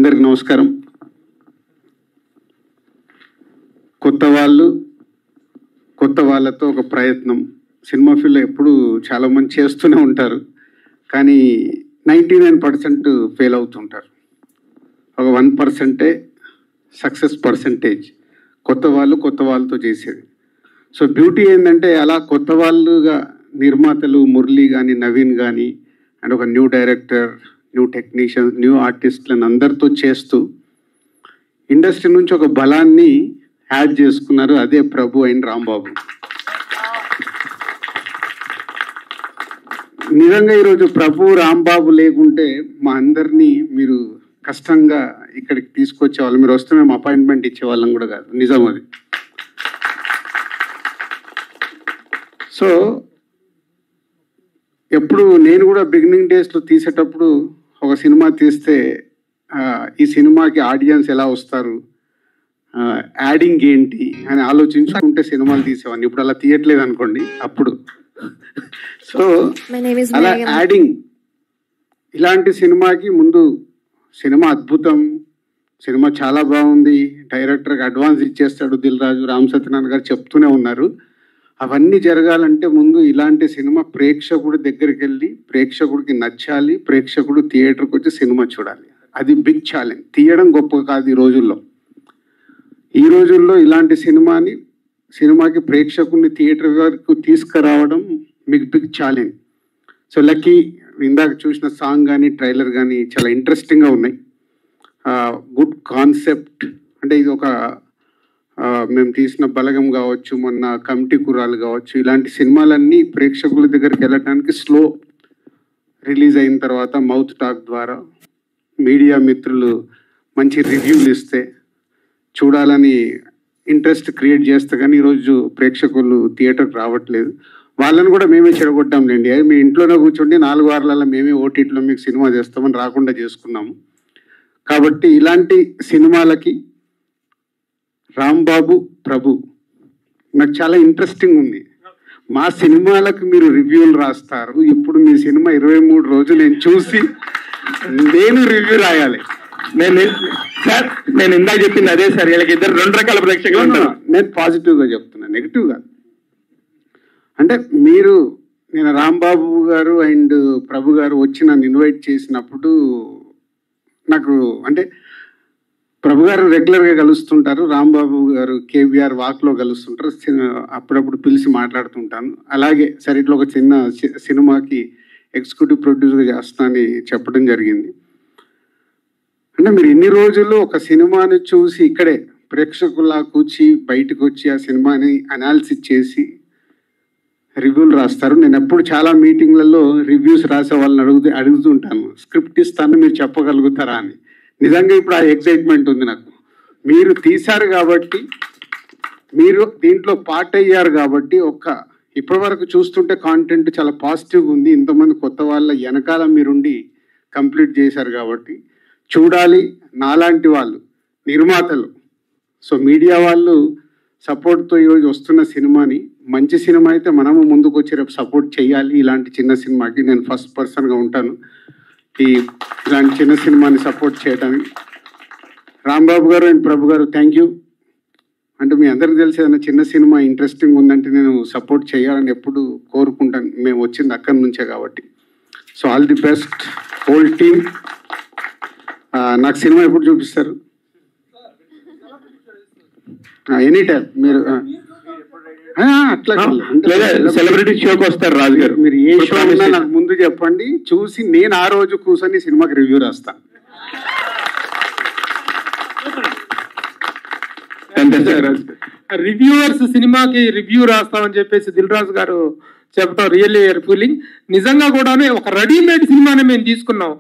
అందరికి నమస్కారం. కొత్త వాళ్ళతో ఒక ప్రయత్నం సినిమా ఫీల్డ్లో ఎప్పుడు చాలామంది చేస్తూనే ఉంటారు, కానీ 99% ఫెయిల్ అవుతుంటారు. ఒక 1% సక్సెస్ పర్సంటేజ్ కొత్త వాళ్ళతో చేసేది. సో బ్యూటీ ఏంటంటే అలా కొత్త వాళ్ళుగా నిర్మాతలు మురళి కానీ నవీన్ కానీ అండ్ ఒక new director, new technicians, new ఆర్టిస్టులను అందరితో చేస్తూ ఇండస్ట్రీ నుంచి ఒక బలాన్ని యాడ్ చేసుకున్నారు. అదే ప్రభు అండ్ రాంబాబు. నిజంగా ఈరోజు ప్రభు రాంబాబు లేకుంటే మా అందరినీ మీరు కష్టంగా ఇక్కడికి తీసుకొచ్చేవాళ్ళు. మీరు వస్తే మేము అపాయింట్మెంట్ ఇచ్చేవాళ్ళం కూడా కాదు, నిజం అది. సో ఎప్పుడు నేను కూడా బిగినింగ్ డేస్లో తీసేటప్పుడు ఒక సినిమా తీస్తే ఈ సినిమాకి ఆడియన్స్ ఎలా వస్తారు, యాడింగ్ ఏంటి అని ఆలోచించుకుంటే సినిమాలు తీసేవాడిని. ఇప్పుడు అలా తీయట్లేదు అనుకోండి. అప్పుడు సో అలా యాడింగ్ ఇలాంటి సినిమాకి ముందు సినిమా అద్భుతం, సినిమా చాలా బాగుంది, డైరెక్టర్కి అడ్వాన్స్ ఇచ్చేస్తాడు దిల్ రాజు, రామ్ సత్యనారాయణ గారు చెప్తూనే ఉన్నారు. అవన్నీ జరగాలంటే ముందు ఇలాంటి సినిమా ప్రేక్షకుడి దగ్గరికి వెళ్ళి ప్రేక్షకుడికి నచ్చాలి, ప్రేక్షకుడు థియేటర్కి వచ్చి సినిమా చూడాలి. అది బిగ్ ఛాలెంజ్. తీయడం గొప్ప కాదు ఈ రోజుల్లో ఇలాంటి సినిమాకి ప్రేక్షకుడిని థియేటర్ వరకు తీసుకురావడం మీకు బిగ్ ఛాలెంజ్. సో లక్కీ ఇందాక చూసిన సాంగ్ కానీ ట్రైలర్ కానీ చాలా ఇంట్రెస్టింగ్గా ఉన్నాయి. Good concept. అంటే ఇది ఒక మేము తీసిన బలగం కావచ్చు, మొన్న కమిటీ కుర్రాలు కావచ్చు, ఇలాంటి సినిమాలన్నీ ప్రేక్షకుల దగ్గరికి వెళ్ళటానికి స్లో రిలీజ్ అయిన తర్వాత మౌత్ టాక్ ద్వారా మీడియా మిత్రులు మంచి రివ్యూలు ఇస్తే చూడాలని ఇంట్రెస్ట్ క్రియేట్ చేస్తే కానీ ఈరోజు ప్రేక్షకులు థియేటర్కి రావట్లేదు. వాళ్ళని కూడా మేమే చెడగొట్టాంలేండి. మీ ఇంట్లోనే కూర్చోండి 4 వారాలలో మేమే ఓటీటీలో మీకు సినిమా చేస్తామని రాకుండా చేసుకున్నాము. కాబట్టి ఇలాంటి సినిమాలకి రాంబాబు ప్రభు నాకు చాలా ఇంట్రెస్టింగ్ ఉంది. మా సినిమాలకు మీరు రివ్యూలు రాస్తారు. ఇప్పుడు మీ సినిమా 23 రోజులు నేను చూసి నేను రివ్యూ రాయాలి. నేను ఇందాక చెప్పింది అదే సార్. వీళ్ళకి ఇద్దరు 2 రకాల ప్రేక్షకులు ఉంటారు. నేను పాజిటివ్గా చెప్తున్నాను, నెగిటివ్గా. అంటే నేను రాంబాబు గారు అండ్ ప్రభు గారు వచ్చి నన్ను ఇన్వైట్ చేసినప్పుడు నాకు అంటే ప్రభు గారు రెగ్యులర్గా కలుస్తుంటారు, రాంబాబు గారు కేబీఆర్ వాక్లో కలుస్తుంటారు, అప్పుడప్పుడు పిలిచి మాట్లాడుతుంటాను. అలాగే సరే ఇట్లా ఒక చిన్న సినిమాకి ఎగ్జిక్యూటివ్ ప్రొడ్యూసర్గా చేస్తానని చెప్పడం జరిగింది. అంటే మీరు ఇన్ని రోజులు ఒక సినిమాని చూసి ఇక్కడే ప్రేక్షకుల్లా కూర్చి బయటకు వచ్చి ఆ సినిమాని అనాలిసిస్ చేసి రివ్యూలు రాస్తారు. నేను ఎప్పుడు చాలా మీటింగ్లలో రివ్యూస్ రాసే వాళ్ళని అడుగుతుంటాను, స్క్రిప్ట్ ఇస్తాను మీరు చెప్పగలుగుతారా అని. నిజంగా ఇప్పుడు ఆ ఎక్సైట్మెంట్ ఉంది నాకు. మీరు తీశారు కాబట్టి, మీరు దీంట్లో పార్ట్ అయ్యారు కాబట్టి, ఇప్పటి వరకు చూస్తుంటే కాంటెంట్ చాలా పాజిటివ్గా ఉంది. ఇంతమంది కొత్త వాళ్ళ వెనకాల మీరుండి కంప్లీట్ చేశారు కాబట్టి చూడాలి. నాలాంటి వాళ్ళు నిర్మాతలు, సో మీడియా వాళ్ళు సపోర్ట్తో ఈరోజు వస్తున్న సినిమాని, మంచి సినిమా అయితే మనము ముందుకు వచ్చి రేపు సపోర్ట్ చేయాలి. ఇలాంటి చిన్న సినిమాకి నేను ఫస్ట్ పర్సన్గా ఉంటాను ఇలాంటి చిన్న సినిమాని సపోర్ట్ చేయడానికి. రాంబాబు గారు అండ్ ప్రభు గారు థ్యాంక్ యూ. అంటే మీ అందరికి తెలిసి ఏదైనా చిన్న సినిమా ఇంట్రెస్టింగ్ ఉందంటే నేను సపోర్ట్ చేయాలని ఎప్పుడు కోరుకుంటాను. మేము వచ్చింది అక్కడి నుంచే కాబట్టి. So all the best whole team. నాకు సినిమా ఎప్పుడు చూపిస్తారు? ఎనీ టైం మీరు అట్లా సెలబ్రిటీ షోకి వస్తారు రాజు గారు. మీరు ఏ షో ఉన్నా నాకు ముందు చెప్పండి, చూసి నేను ఆ రోజు కూర్చొని సినిమాకి రివ్యూ రాస్తాను. రివ్యూవర్స్ సినిమాకి రివ్యూ రాస్తామని చెప్పేసి దిల్ రాజు గారు చెప్పడం రియల్లీ ఫీలింగ్. నిజంగా కూడా ఒక రెడీమేడ్ సినిమాని మేము తీసుకున్నాం.